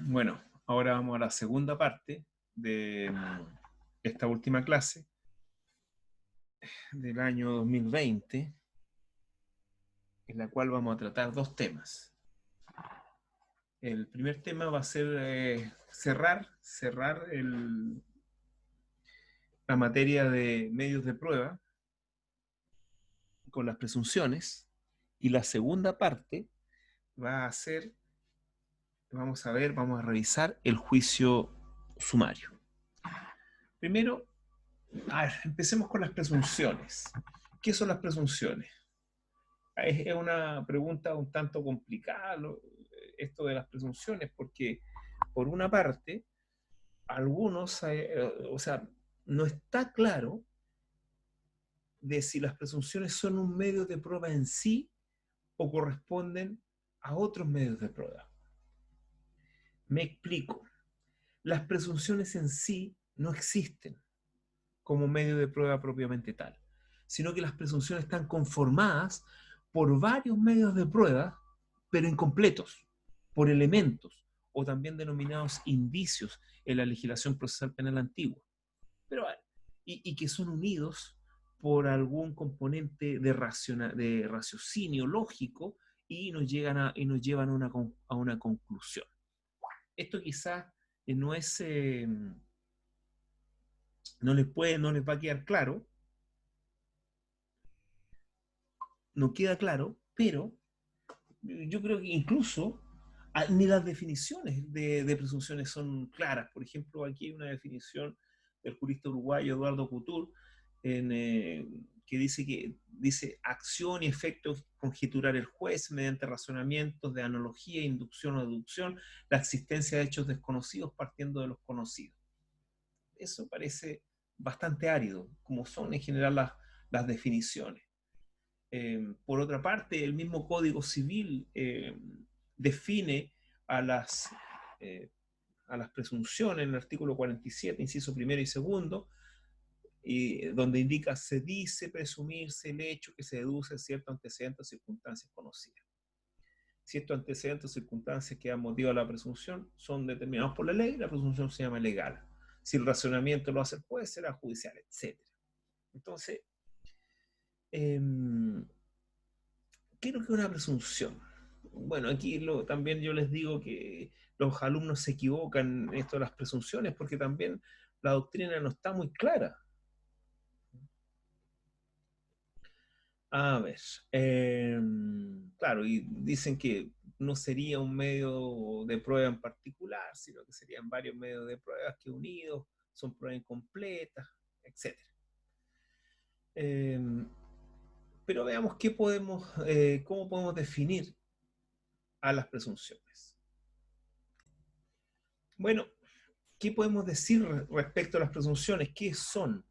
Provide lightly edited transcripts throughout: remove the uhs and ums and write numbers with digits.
Bueno, ahora vamos a la segunda parte de esta última clase del año 2020, en la cual vamos a tratar dos temas. El primer tema va a ser cerrar la materia de medios de prueba con las presunciones, y la segunda parte va a ser, vamos a revisar el juicio sumario. Primero, empecemos con las presunciones. ¿Qué son las presunciones? Es una pregunta un tanto complicada esto de las presunciones, porque por una parte, algunos, o sea, no está claro de si las presunciones son un medio de prueba en sí o corresponden a otros medios de prueba. Me explico. Las presunciones en sí no existen como medio de prueba propiamente tal, sino que las presunciones están conformadas por varios medios de prueba, pero incompletos, por elementos, o también denominados indicios en la legislación procesal penal antigua, pero, y que son unidos por algún componente de raciocinio lógico y nos llevan a una conclusión. Esto quizás no es, no les va a quedar claro, no queda claro, pero yo creo que incluso ni las definiciones de presunciones son claras. Por ejemplo, aquí hay una definición del jurista uruguayo Eduardo Couture que dice acción y efecto conjeturar el juez mediante razonamientos de analogía, inducción o deducción, la existencia de hechos desconocidos partiendo de los conocidos. Eso parece bastante árido, como son en general las definiciones. Por otra parte, el mismo Código Civil define a las, eh, a las presunciones en el artículo 47, inciso primero y segundo, donde indica se dice presumirse el hecho que se deduce cierto antecedente o circunstancias conocidas. Ciertos antecedentes o circunstancias que dan motivo a la presunción son determinados por la ley, la presunción se llama legal. Si el razonamiento lo hace el juez, será judicial, etc. Entonces, eh, ¿qué es lo que es una presunción? Bueno, aquí también yo les digo que los alumnos se equivocan en esto de las presunciones porque también la doctrina no está muy clara. A ver, claro, y dicen que no sería un medio de prueba en particular, sino que serían varios medios de pruebas que unidos son pruebas incompletas, etc. Pero veamos cómo podemos definir a las presunciones. Bueno, ¿qué podemos decir respecto a las presunciones? ¿Qué son?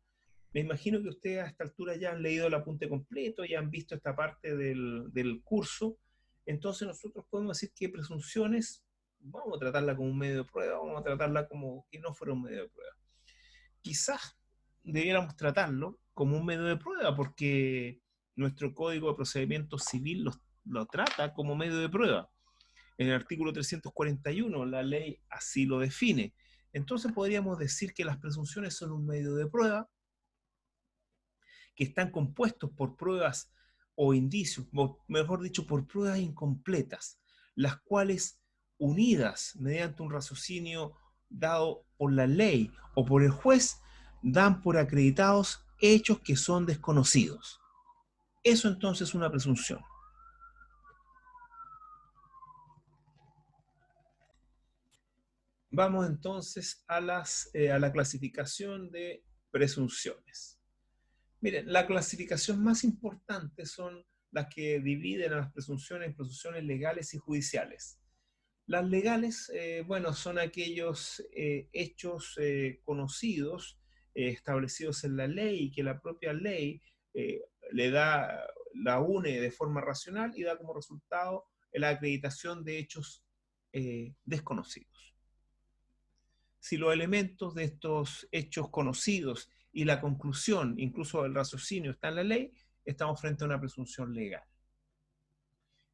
Me imagino que ustedes a esta altura ya han leído el apunte completo, ya han visto esta parte del curso. Entonces nosotros podemos decir que presunciones, vamos a tratarla como un medio de prueba, vamos a tratarla como que no fuera un medio de prueba. Quizás debiéramos tratarlo como un medio de prueba, porque nuestro Código de Procedimiento Civil lo trata como medio de prueba. En el artículo 341, la ley así lo define. Entonces podríamos decir que las presunciones son un medio de prueba que están compuestos por pruebas o indicios, o mejor dicho, por pruebas incompletas, las cuales, unidas mediante un raciocinio dado por la ley o por el juez, dan por acreditados hechos que son desconocidos. Eso entonces es una presunción. Vamos entonces a la clasificación de presunciones. Miren, la clasificación más importante son las que dividen a las presunciones en presunciones legales y judiciales. Las legales, bueno, son aquellos hechos conocidos, establecidos en la ley, y que la propia ley eh, la une de forma racional y da como resultado la acreditación de hechos desconocidos. Si los elementos de estos hechos conocidos y la conclusión, incluso el raciocinio, está en la ley, estamos frente a una presunción legal.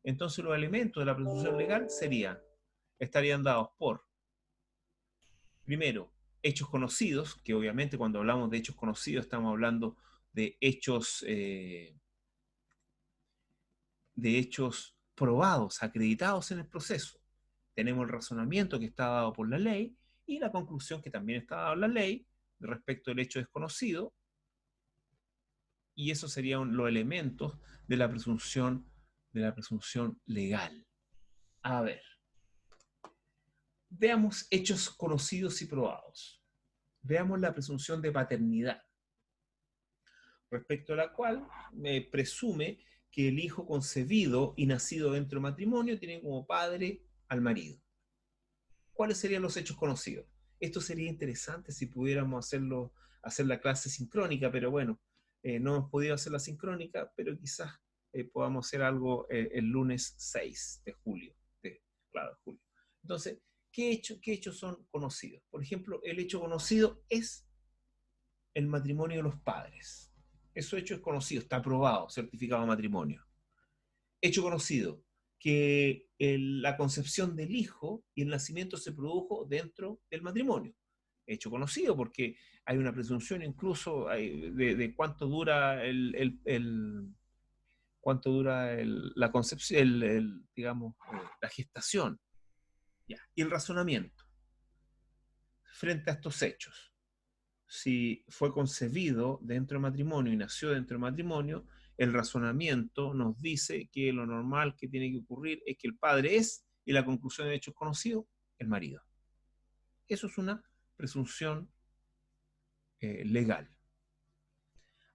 Entonces los elementos de la presunción legal estarían dados por Primero, hechos conocidos, que obviamente cuando hablamos de hechos conocidos estamos hablando de hechos probados, acreditados en el proceso. Tenemos el razonamiento que está dado por la ley y la conclusión que también está dada en la ley respecto al hecho desconocido, y esos serían los elementos de la presunción legal. A ver, veamos hechos conocidos y probados. Veamos la presunción de paternidad, respecto a la cual presume que el hijo concebido y nacido dentro del matrimonio tiene como padre al marido. ¿Cuáles serían los hechos conocidos? Esto sería interesante si pudiéramos hacer la clase sincrónica, pero bueno, no hemos podido hacer la sincrónica, pero quizás podamos hacer algo el lunes 6 de julio. Claro, de julio. Entonces, ¿qué hechos son conocidos? Por ejemplo, el hecho conocido es el matrimonio de los padres. Eso hecho es conocido, está aprobado, certificado de matrimonio. Hecho conocido, que la concepción del hijo y el nacimiento se produjo dentro del matrimonio. Hecho conocido porque hay una presunción incluso de cuánto dura la concepción, digamos, la gestación. Ya. Y el razonamiento frente a estos hechos. Si fue concebido dentro del matrimonio y nació dentro del matrimonio, el razonamiento nos dice que lo normal que tiene que ocurrir es que el padre es, y la conclusión de hechos conocidos, el marido. Eso es una presunción legal.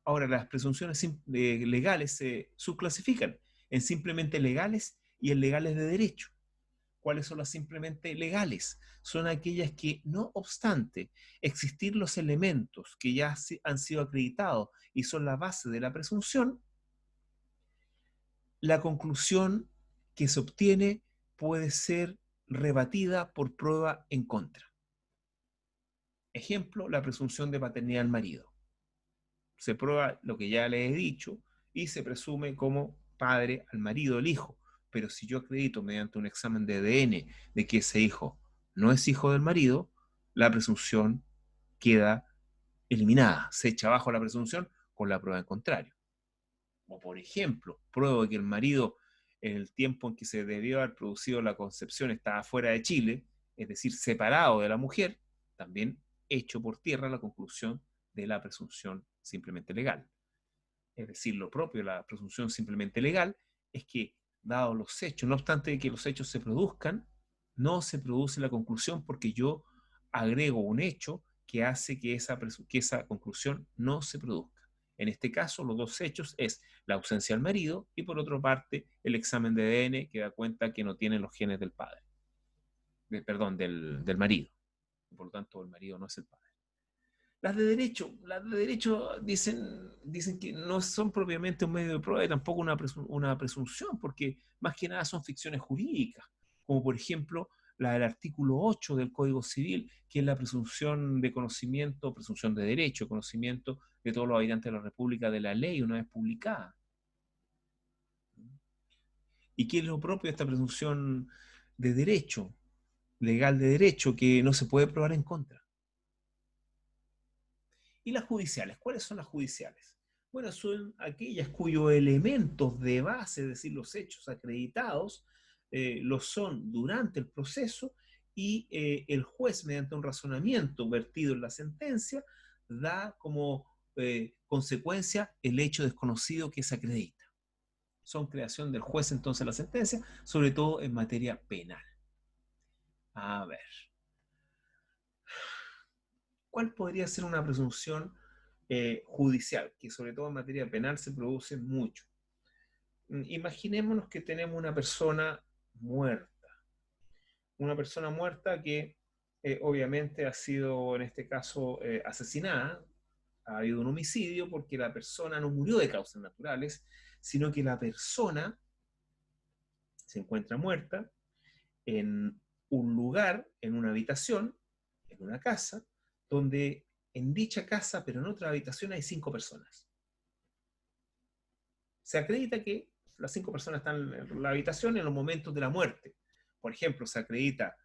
Ahora, las presunciones legales se subclasifican en simplemente legales y en legales de derecho. ¿Cuáles son las simplemente legales? Son aquellas que, no obstante existir los elementos que ya han sido acreditados y son la base de la presunción, la conclusión que se obtiene puede ser rebatida por prueba en contra. Ejemplo, la presunción de paternidad del marido. Se prueba lo que ya le he dicho y se presume como padre al marido del hijo. Pero si yo acredito mediante un examen de ADN de que ese hijo no es hijo del marido, la presunción queda eliminada. Se echa abajo la presunción con la prueba en contrario. O por ejemplo, pruebo que el marido en el tiempo en que se debió haber producido la concepción estaba fuera de Chile, es decir, separado de la mujer, también echo por tierra la conclusión de la presunción simplemente legal. Es decir, lo propio de la presunción simplemente legal es que, dados los hechos, no obstante que los hechos se produzcan, no se produce la conclusión porque yo agrego un hecho que hace que esa conclusión no se produzca. En este caso, los dos hechos es la ausencia del marido y, por otra parte, el examen de ADN que da cuenta que no tiene los genes del padre, del marido. Por lo tanto, el marido no es el padre. Las de derecho dicen que no son propiamente un medio de prueba y tampoco una presunción, porque más que nada son ficciones jurídicas, como por ejemplo la del artículo 8 del Código Civil, que es la presunción de conocimiento, presunción de derecho, conocimiento de todos los habitantes de la República de la ley una vez publicada. ¿Y qué es lo propio de esta presunción de derecho, legal de derecho, que no se puede probar en contra? ¿Y las judiciales? ¿Cuáles son las judiciales? Bueno, son aquellas cuyos elementos de base, es decir, los hechos acreditados, lo son durante el proceso y el juez, mediante un razonamiento vertido en la sentencia, da como consecuencia el hecho desconocido que se acredita. Son creación del juez entonces la sentencia, sobre todo en materia penal. A ver, ¿cuál podría ser una presunción judicial, que sobre todo en materia penal se produce mucho? Imaginémonos que tenemos una persona muerta que obviamente ha sido en este caso asesinada, ha habido un homicidio porque la persona no murió de causas naturales, sino que la persona se encuentra muerta en un lugar, en una habitación, en una casa, donde en dicha casa, pero en otra habitación, hay 5 personas. Se acredita que las 5 personas están en la habitación en los momentos de la muerte. Por ejemplo, se acredita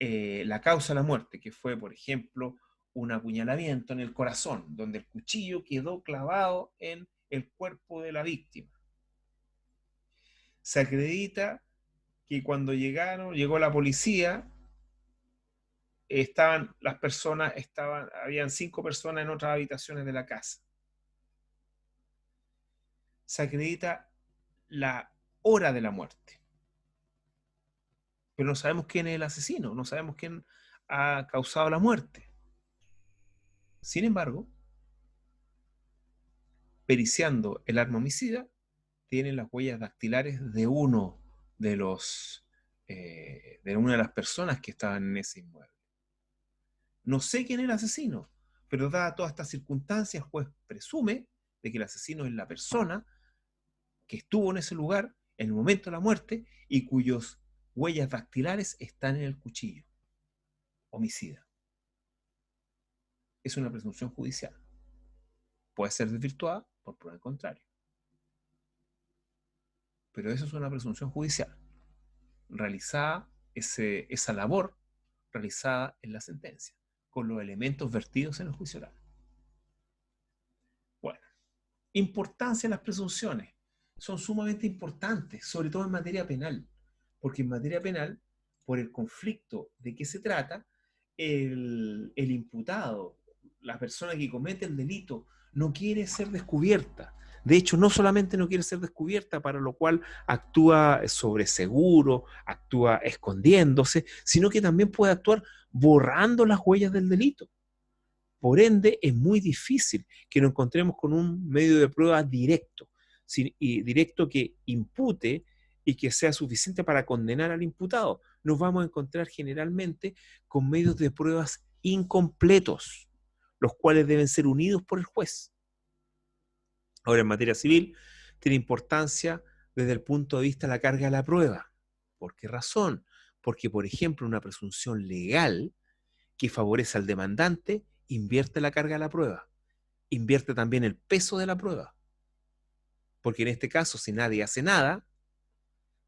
la causa de la muerte, que fue, por ejemplo, un apuñalamiento en el corazón, donde el cuchillo quedó clavado en el cuerpo de la víctima. Se acredita que cuando llegó la policía, habían 5 personas en otras habitaciones de la casa. Se acredita la hora de la muerte, pero no sabemos quién es el asesino, no sabemos quién ha causado la muerte. Sin embargo, periciando el arma homicida, tienen las huellas dactilares de de una de las personas que estaban en ese inmueble. No sé quién es el asesino, pero dada todas estas circunstancias, el juez presume de que el asesino es la persona que estuvo en ese lugar en el momento de la muerte y cuyas huellas dactilares están en el cuchillo homicida. Es una presunción judicial. Puede ser desvirtuada por prueba en contrario. Pero eso es una presunción judicial. Esa labor realizada en la sentencia, con los elementos vertidos en el juicio oral. Bueno, importancia de las presunciones. Son sumamente importantes, sobre todo en materia penal, porque en materia penal, por el conflicto de qué se trata, el imputado, la persona que comete el delito, no quiere ser descubierta. De hecho, no solamente no quiere ser descubierta, para lo cual actúa sobre seguro, actúa escondiéndose, sino que también puede actuar borrando las huellas del delito. Por ende, es muy difícil que nos encontremos con un medio de prueba directo, directo que impute y que sea suficiente para condenar al imputado. Nos vamos a encontrar generalmente con medios de pruebas incompletos, los cuales deben ser unidos por el juez. Ahora, en materia civil, tiene importancia desde el punto de vista de la carga de la prueba. ¿Por qué razón? Porque, por ejemplo, una presunción legal que favorece al demandante invierte la carga de la prueba, invierte también el peso de la prueba. Porque en este caso, si nadie hace nada,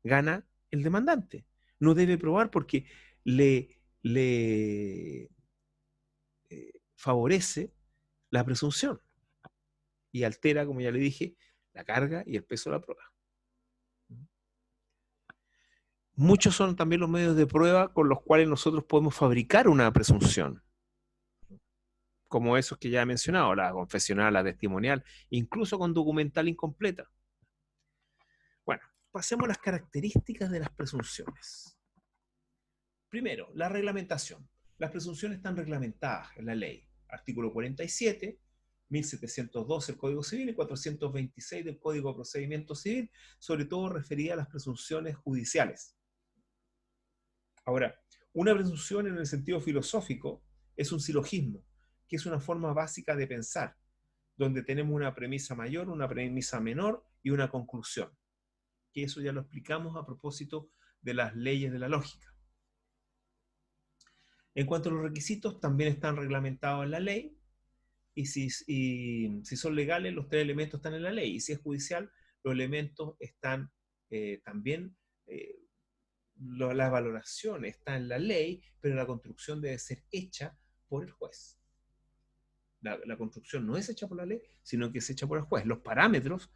gana el demandante. No debe probar porque le favorece la presunción y altera, como ya le dije, la carga y el peso de la prueba. Muchos son también los medios de prueba con los cuales nosotros podemos fabricar una presunción, como esos que ya he mencionado, la confesional, la testimonial, incluso con documental incompleta. Bueno, pasemos a las características de las presunciones. Primero, la reglamentación. Las presunciones están reglamentadas en la ley. Artículo 47, 1712 del Código Civil y 426 del Código de Procedimiento Civil, sobre todo referida a las presunciones judiciales. Ahora, una presunción en el sentido filosófico es un silogismo, que es una forma básica de pensar, donde tenemos una premisa mayor, una premisa menor y una conclusión. Que eso ya lo explicamos a propósito de las leyes de la lógica. En cuanto a los requisitos, también están reglamentados en la ley, y si son legales, los 3 elementos están en la ley, y si es judicial, los elementos están también, la valoración está en la ley, pero la construcción debe ser hecha por el juez. La construcción no es hecha por la ley, sino que es hecha por el juez. Los parámetros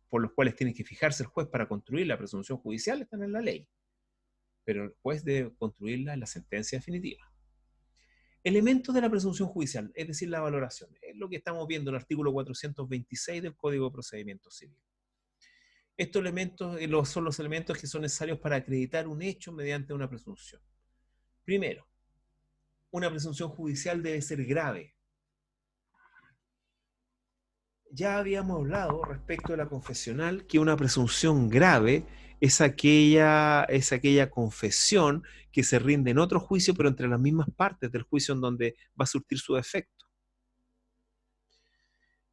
por los cuales tiene que fijarse el juez para construir la presunción judicial están en la ley, pero el juez debe construirla en la sentencia definitiva. Elementos de la presunción judicial, es decir, la valoración. Es lo que estamos viendo en el artículo 426 del Código de Procedimiento Civil. Estos elementos son los elementos que son necesarios para acreditar un hecho mediante una presunción. Primero, una presunción judicial debe ser grave. Ya habíamos hablado respecto de la confesional que una presunción grave es aquella confesión que se rinde en otro juicio, pero entre las mismas partes del juicio en donde va a surtir su efecto.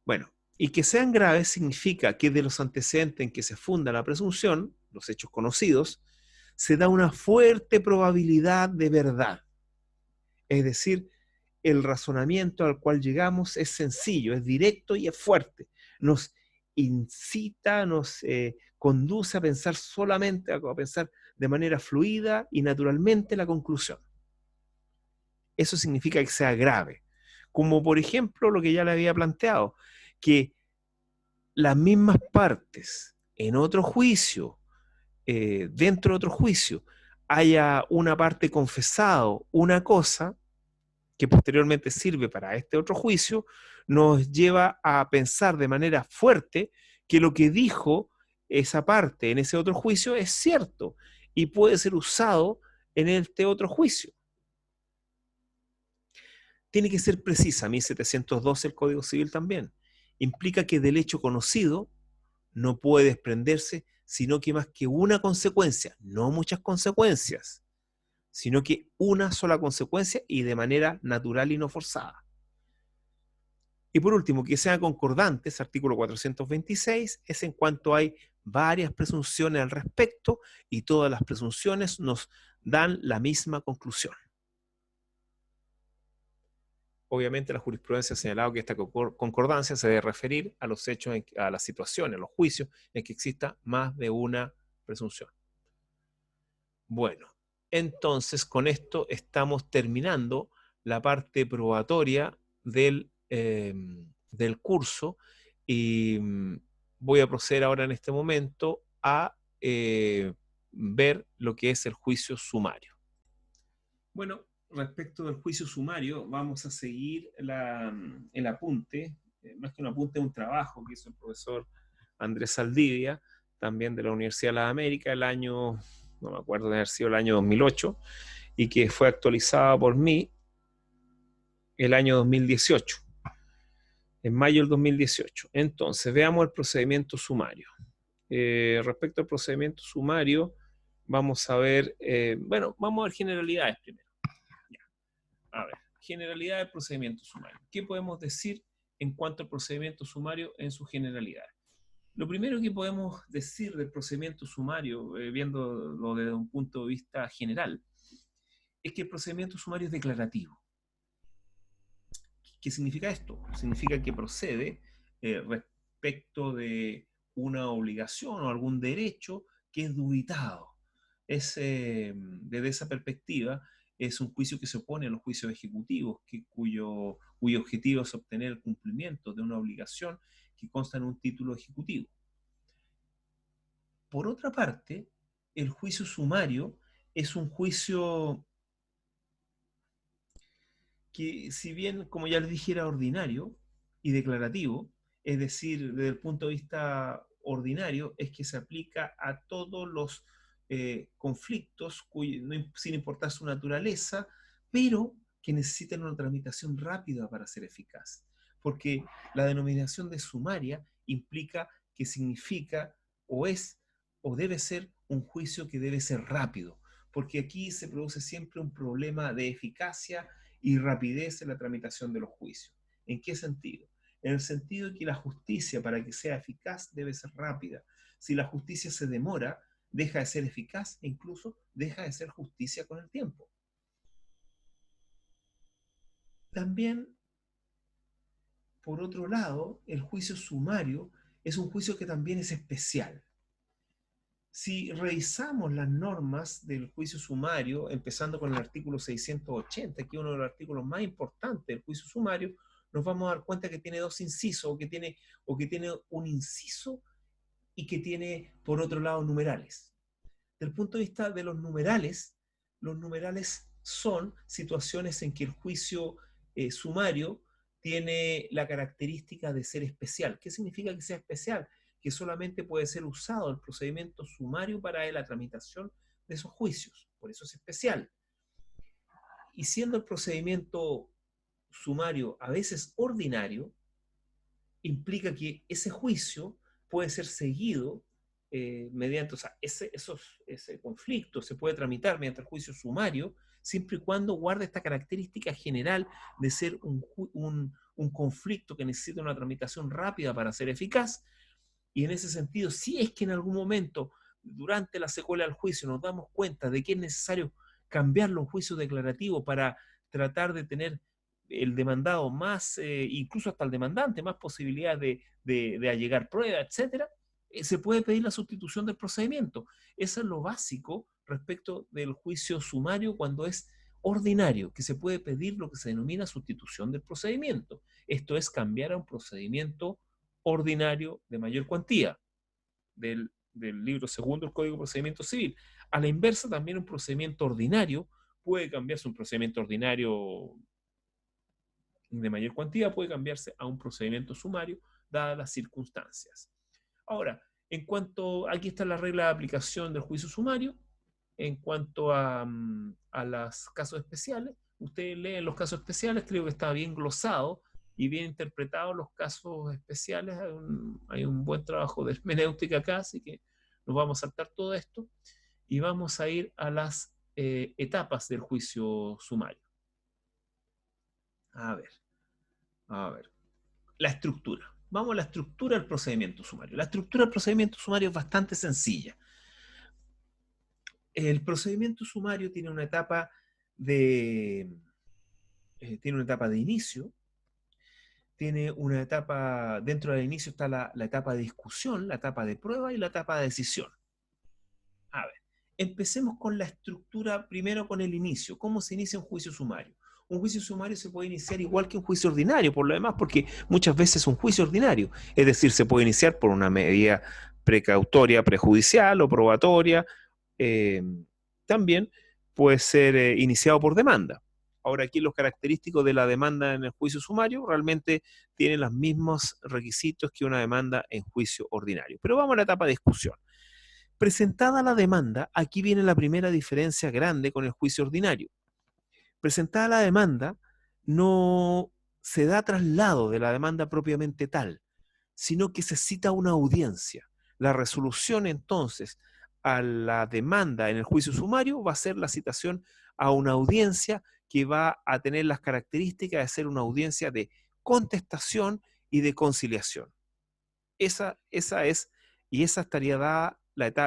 Bueno, y que sean graves significa que de los antecedentes en que se funda la presunción, los hechos conocidos, se da una fuerte probabilidad de verdad. Es decir, el razonamiento al cual llegamos es sencillo, es directo y es fuerte. Nos incita, nos conduce a pensar solamente, a pensar de manera fluida y naturalmente la conclusión. eso significa que sea grave. Como por ejemplo lo que ya le había planteado, que las mismas partes en otro juicio, dentro de otro juicio, haya una parte confesado una cosa que posteriormente sirve para este otro juicio, nos lleva a pensar de manera fuerte que lo que dijo esa parte en ese otro juicio es cierto y puede ser usado en este otro juicio. Tiene que ser precisa, 1712 el Código Civil también. Implica que del hecho conocido no puede desprenderse sino que más que una consecuencia, no muchas consecuencias, sino que una sola consecuencia y de manera natural y no forzada. Y por último, que sean concordantes, artículo 426, es en cuanto hay varias presunciones al respecto y todas las presunciones nos dan la misma conclusión. Obviamente la jurisprudencia ha señalado que esta concordancia se debe referir a los hechos, a las situaciones, a los juicios en que exista más de una presunción. Bueno, entonces con esto estamos terminando la parte probatoria del curso y voy a proceder ahora en este momento a ver lo que es el juicio sumario. Bueno, respecto del juicio sumario, vamos a seguir el apunte, más que un apunte, un trabajo que hizo el profesor Andrés Saldivia, también de la Universidad de las Américas, el año, no me acuerdo de haber sido el año 2008, y que fue actualizada por mí el año 2018, en mayo del 2018. Entonces, veamos el procedimiento sumario. Respecto al procedimiento sumario, vamos a ver, bueno, vamos a ver generalidades primero. A ver, generalidad del procedimiento sumario. ¿Qué podemos decir en cuanto al procedimiento sumario en su generalidad? Lo primero que podemos decir del procedimiento sumario, viéndolo desde un punto de vista general, es que el procedimiento sumario es declarativo. ¿Qué significa esto? Significa que procede respecto de una obligación o algún derecho que es dubitado. Desde esa perspectiva, es un juicio que se opone a los juicios ejecutivos, cuyo objetivo es obtener el cumplimiento de una obligación que consta en un título ejecutivo. Por otra parte, el juicio sumario es un juicio que, si bien, como ya les dije, era ordinario y declarativo, es decir, desde el punto de vista ordinario, es que se aplica a todos los conflictos, sin importar su naturaleza, pero que necesitan una tramitación rápida para ser eficaz. Porque la denominación de sumaria implica que significa o es o debe ser un juicio que debe ser rápido, porque aquí se produce siempre un problema de eficacia y rapidez en la tramitación de los juicios. ¿En qué sentido? En el sentido de que la justicia, para que sea eficaz, debe ser rápida. Si la justicia se demora, deja de ser eficaz e incluso deja de ser justicia con el tiempo. También, por otro lado, el juicio sumario es un juicio que también es especial. Si revisamos las normas del juicio sumario, empezando con el artículo 680, que es uno de los artículos más importantes del juicio sumario, nos vamos a dar cuenta que tiene dos incisos, o que tiene un inciso y que tiene, por otro lado, numerales. Del punto de vista de los numerales son situaciones en que el juicio sumario tiene la característica de ser especial. ¿Qué significa que sea especial? Que solamente puede ser usado el procedimiento sumario para la tramitación de esos juicios. Por eso es especial. Y siendo el procedimiento sumario a veces ordinario, implica que ese juicio puede ser seguido mediante, o sea, ese conflicto se puede tramitar mediante el juicio sumario, siempre y cuando guarde esta característica general de ser un conflicto que necesita una tramitación rápida para ser eficaz. Y en ese sentido, si es que en algún momento, durante la secuela del juicio, nos damos cuenta de que es necesario cambiarlo a un juicio declarativo para tratar de tener el demandado más, incluso hasta el demandante, más posibilidades de allegar pruebas, etcétera, se puede pedir la sustitución del procedimiento. Eso es lo básico respecto del juicio sumario cuando es ordinario, que se puede pedir lo que se denomina sustitución del procedimiento. Esto es cambiar a un procedimiento ordinario de mayor cuantía del libro segundo del Código de Procedimiento Civil. A la inversa, también un procedimiento ordinario puede cambiarse, un procedimiento ordinario de mayor cuantía puede cambiarse a un procedimiento sumario, dadas las circunstancias. Ahora, en cuanto, aquí está la regla de aplicación del juicio sumario, en cuanto a los casos especiales, ustedes leen los casos especiales, creo que está bien glosado y bien interpretado los casos especiales, hay un buen trabajo de hermenéutica acá, así que nos vamos a saltar todo esto y vamos a ir a las etapas del juicio sumario. A ver, a ver. La estructura. Vamos a la estructura del procedimiento sumario. La estructura del procedimiento sumario es bastante sencilla. El procedimiento sumario tiene una etapa de inicio, tiene una etapa, dentro del inicio está la etapa de discusión, la etapa de prueba y la etapa de decisión. A ver, empecemos con la estructura, primero con el inicio. ¿Cómo se inicia un juicio sumario? Un juicio sumario se puede iniciar igual que un juicio ordinario, por lo demás, porque muchas veces es un juicio ordinario. Es decir, se puede iniciar por una medida precautoria, prejudicial o probatoria. Eh, También puede ser iniciado por demanda. Ahora, aquí los característicos de la demanda en el juicio sumario realmente tienen los mismos requisitos que una demanda en juicio ordinario. Pero vamos a la etapa de discusión. Presentada la demanda, aquí viene la primera diferencia grande con el juicio ordinario. Presentada la demanda, no se da traslado de la demanda propiamente tal, sino que se cita una audiencia. La resolución entonces a la demanda en el juicio sumario va a ser la citación a una audiencia que va a tener las características de ser una audiencia de contestación y de conciliación. Esa es, y esa estaría dada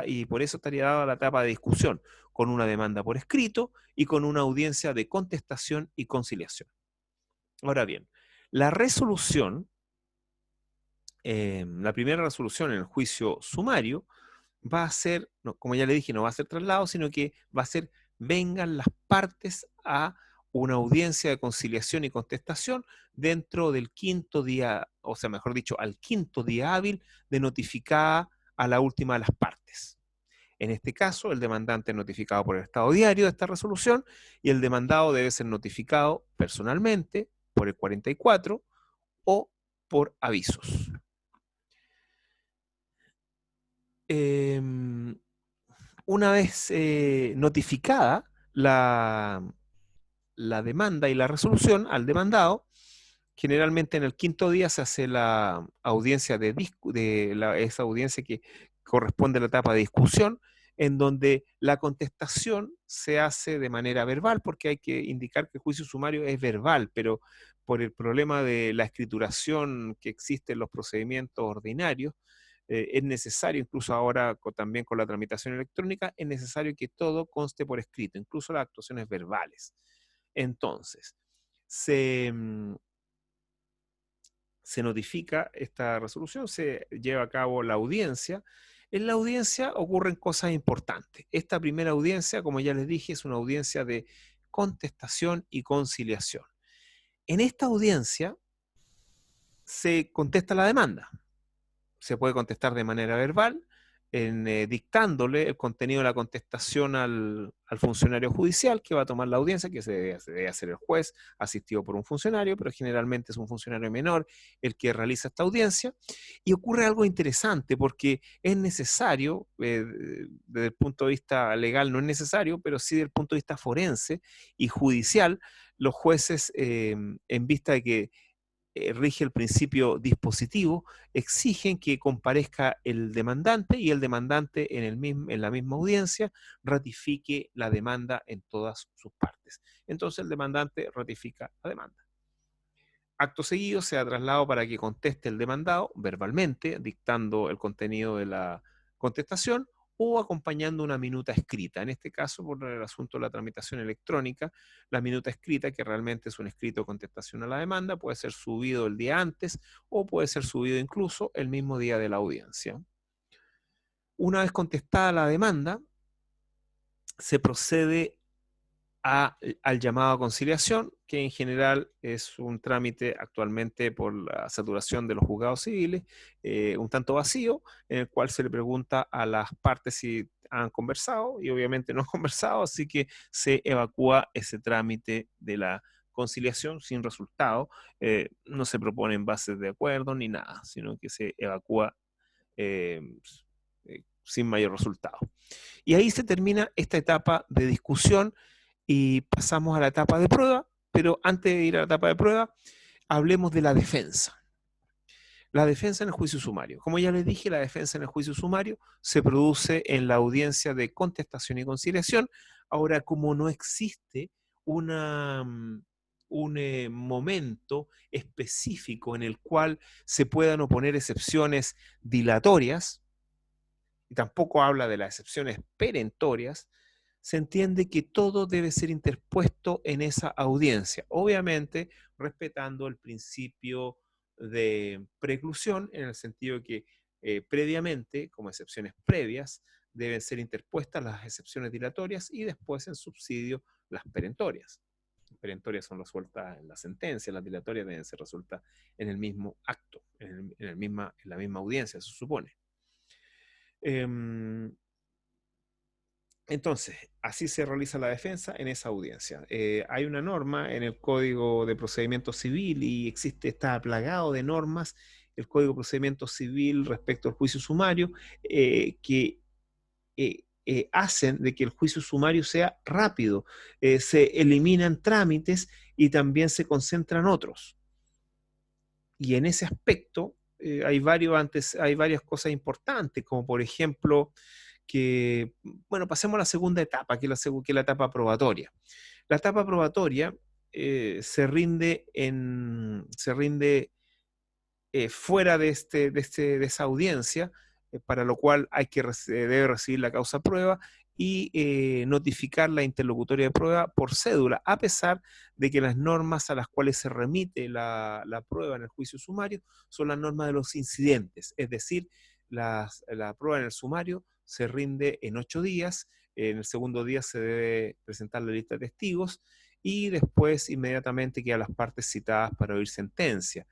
y por eso estaría dada la etapa de discusión, con una demanda por escrito y con una audiencia de contestación y conciliación. Ahora bien, la resolución, la primera resolución en el juicio sumario, va a ser, no, como ya le dije, no va a ser traslado, sino que va a ser vengan las partes a una audiencia de conciliación y contestación dentro del quinto día, o sea, mejor dicho, al quinto día hábil de notificada a la última de las partes. En este caso, el demandante es notificado por el Estado Diario de esta resolución y el demandado debe ser notificado personalmente por el 44 o por avisos. Una vez notificada la demanda y la resolución al demandado, generalmente en el quinto día se hace la audiencia esa audiencia que corresponde a la etapa de discusión, en donde la contestación se hace de manera verbal, porque hay que indicar que el juicio sumario es verbal, pero por el problema de la escrituración que existe en los procedimientos ordinarios, es necesario, incluso ahora también con la tramitación electrónica, es necesario que todo conste por escrito, incluso las actuaciones verbales. Entonces, se notifica esta resolución, se lleva a cabo la audiencia. En la audiencia ocurren cosas importantes. Esta primera audiencia, como ya les dije, es una audiencia de contestación y conciliación. En esta audiencia se contesta la demanda. Se puede contestar de manera verbal, dictándole el contenido de la contestación al funcionario judicial que va a tomar la audiencia, que se debe hacer el juez, asistido por un funcionario, pero generalmente es un funcionario menor el que realiza esta audiencia. Y ocurre algo interesante porque es necesario, desde el punto de vista legal no es necesario, pero sí desde el punto de vista forense y judicial, los jueces, en vista de que rige el principio dispositivo, exigen que comparezca el demandante y el demandante en la misma audiencia ratifique la demanda en todas sus partes. Entonces el demandante ratifica la demanda. Acto seguido se ha trasladado para que conteste el demandado verbalmente, dictando el contenido de la contestación o acompañando una minuta escrita. En este caso, por el asunto de la tramitación electrónica, la minuta escrita, que realmente es un escrito de contestación a la demanda, puede ser subido el día antes o puede ser subido incluso el mismo día de la audiencia. Una vez contestada la demanda, se procede al llamado a conciliación, que en general es un trámite actualmente por la saturación de los juzgados civiles, un tanto vacío, en el cual se le pregunta a las partes si han conversado y obviamente no han conversado, así que se evacúa ese trámite de la conciliación sin resultado. No se proponen bases de acuerdo ni nada, sino que se evacúa eh, sin mayor resultado. Y ahí se termina esta etapa de discusión y pasamos a la etapa de prueba, pero antes de ir a la etapa de prueba, hablemos de la defensa. La defensa en el juicio sumario. Como ya les dije, la defensa en el juicio sumario se produce en la audiencia de contestación y conciliación. Ahora, como no existe una, un momento específico en el cual se puedan oponer excepciones dilatorias, y tampoco habla de las excepciones perentorias, se entiende que todo debe ser interpuesto en esa audiencia, obviamente respetando el principio de preclusión, en el sentido de que previamente, como excepciones previas, deben ser interpuestas las excepciones dilatorias y después en subsidio las perentorias. Las perentorias son resueltas en la sentencia, las dilatorias deben ser resueltas en el mismo acto, en la misma audiencia, se supone. Entonces, así se realiza la defensa en esa audiencia. Hay una norma en el Código de Procedimiento Civil y está plagado de normas el Código de Procedimiento Civil respecto al juicio sumario que hacen de que el juicio sumario sea rápido. Se eliminan trámites y también se concentran otros. Y en ese aspecto hay varias cosas importantes, como por ejemplo que, bueno, pasemos a la segunda etapa, que es la etapa probatoria. La etapa probatoria se rinde fuera de esa audiencia, para lo cual debe recibir la causa prueba y notificar la interlocutoria de prueba por cédula, a pesar de que las normas a las cuales se remite la prueba en el juicio sumario son las normas de los incidentes, es decir, la prueba en el sumario se rinde en 8 días, en el segundo día se debe presentar la lista de testigos y después inmediatamente quedan las partes citadas para oír sentencia.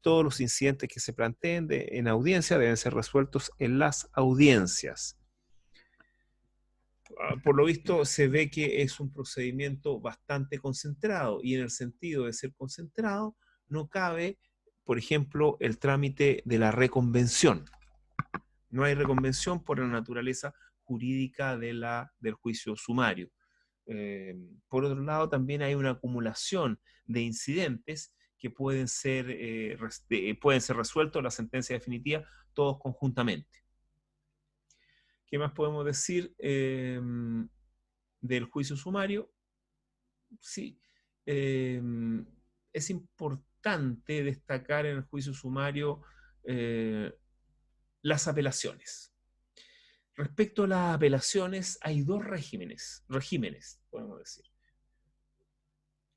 Todos los incidentes que se planteen en audiencia deben ser resueltos en las audiencias. Por lo visto se ve que es un procedimiento bastante concentrado y en el sentido de ser concentrado no cabe, por ejemplo, el trámite de la reconvención. No hay reconvención por la naturaleza jurídica del juicio sumario. Por otro lado, también hay una acumulación de incidentes que pueden ser resueltos en la sentencia definitiva, todos conjuntamente. ¿Qué más podemos decir del juicio sumario? Sí, es importante destacar en el juicio sumario las apelaciones. Respecto a las apelaciones, hay dos regímenes, podemos decir.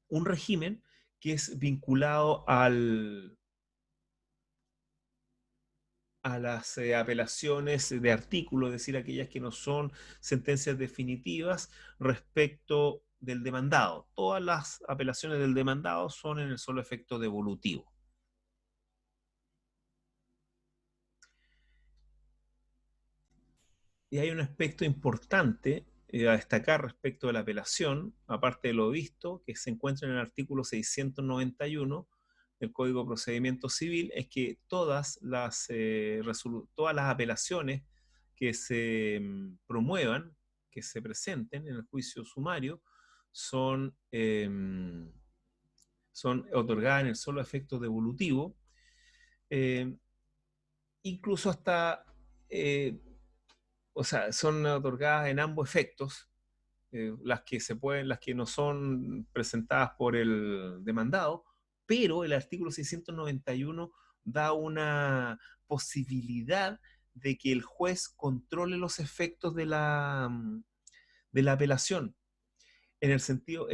Un régimen que es vinculado a las apelaciones de artículo, es decir, aquellas que no son sentencias definitivas respecto del demandado. Todas las apelaciones del demandado son en el solo efecto devolutivo. Y hay un aspecto importante a destacar respecto de la apelación, aparte de lo visto, que se encuentra en el artículo 691 del Código de Procedimiento Civil, es que todas las apelaciones que se promuevan, que se presenten en el juicio sumario, son otorgadas en el solo efecto devolutivo, incluso hasta o sea, son otorgadas en ambos efectos, las que no son presentadas por el demandado, pero el artículo 691 da una posibilidad de que el juez controle los efectos de la apelación, en el sentido,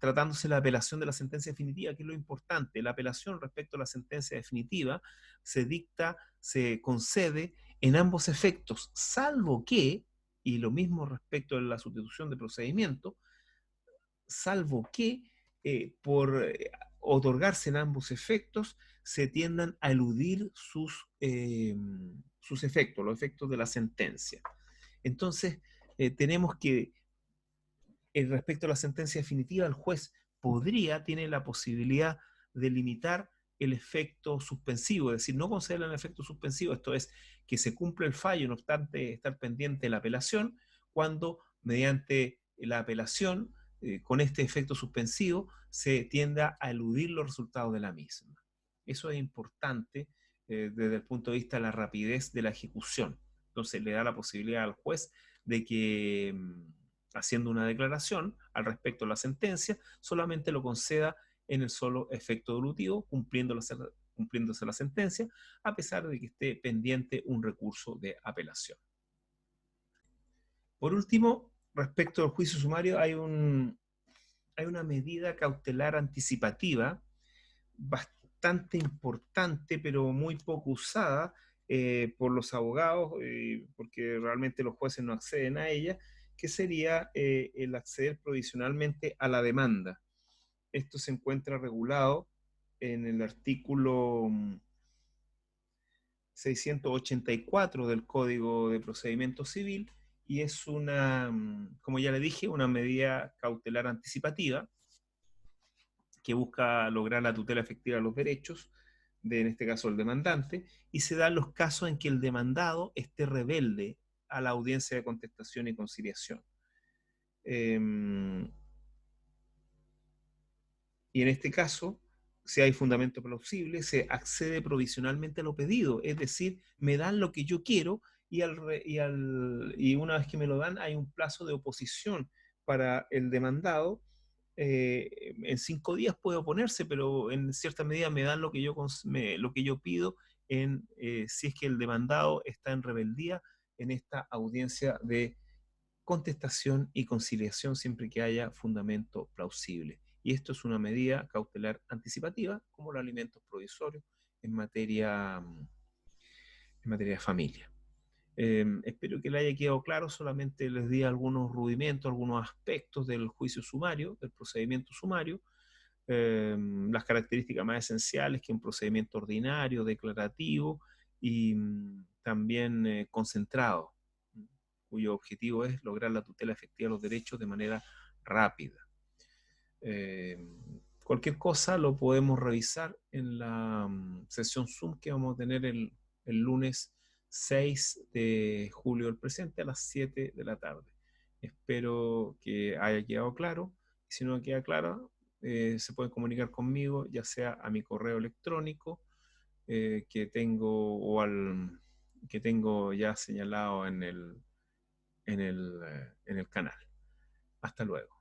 tratándose la apelación de la sentencia definitiva, que es lo importante. La apelación respecto a la sentencia definitiva se concede en ambos efectos, salvo que, y lo mismo respecto a la sustitución de procedimiento, salvo que por otorgarse en ambos efectos se tiendan a eludir sus efectos, los efectos de la sentencia. Entonces, tenemos que, respecto a la sentencia definitiva, el juez tiene la posibilidad de limitar el efecto suspensivo, es decir, no conceder el efecto suspensivo, esto es, que se cumpla el fallo, no obstante estar pendiente de la apelación, cuando mediante la apelación, con este efecto suspensivo, se tienda a eludir los resultados de la misma. Eso es importante desde el punto de vista de la rapidez de la ejecución. Entonces le da la posibilidad al juez de que, haciendo una declaración al respecto de la sentencia, solamente lo conceda en el solo efecto dolutivo, cumpliéndose la sentencia, a pesar de que esté pendiente un recurso de apelación. Por último, respecto al juicio sumario, hay una medida cautelar anticipativa bastante importante, pero muy poco usada por los abogados, porque realmente los jueces no acceden a ella, que sería el acceder provisionalmente a la demanda. Esto se encuentra regulado en el artículo 684 del Código de Procedimiento Civil, y es una, como ya le dije, una medida cautelar anticipativa que busca lograr la tutela efectiva de los derechos en este caso el demandante, y se dan los casos en que el demandado esté rebelde a la audiencia de contestación y conciliación. Y en este caso, si hay fundamento plausible, se accede provisionalmente a lo pedido, es decir, me dan lo que yo quiero y una vez que me lo dan hay un plazo de oposición para el demandado. En 5 días puede oponerse, pero en cierta medida me dan lo que yo pido si es que el demandado está en rebeldía en esta audiencia de contestación y conciliación siempre que haya fundamento plausible. Y esto es una medida cautelar anticipativa, como los alimentos provisorios en materia de familia. Espero que le haya quedado claro, solamente les di algunos rudimentos, algunos aspectos del juicio sumario, del procedimiento sumario, las características más esenciales que un procedimiento ordinario, declarativo y también concentrado, cuyo objetivo es lograr la tutela efectiva de los derechos de manera rápida. Cualquier cosa lo podemos revisar en la sesión Zoom que vamos a tener el lunes 6 de julio del presente a las 7 de la tarde. Espero que haya quedado claro. Si no queda claro, se pueden comunicar conmigo, ya sea a mi correo electrónico que tengo ya señalado en el canal. Hasta luego.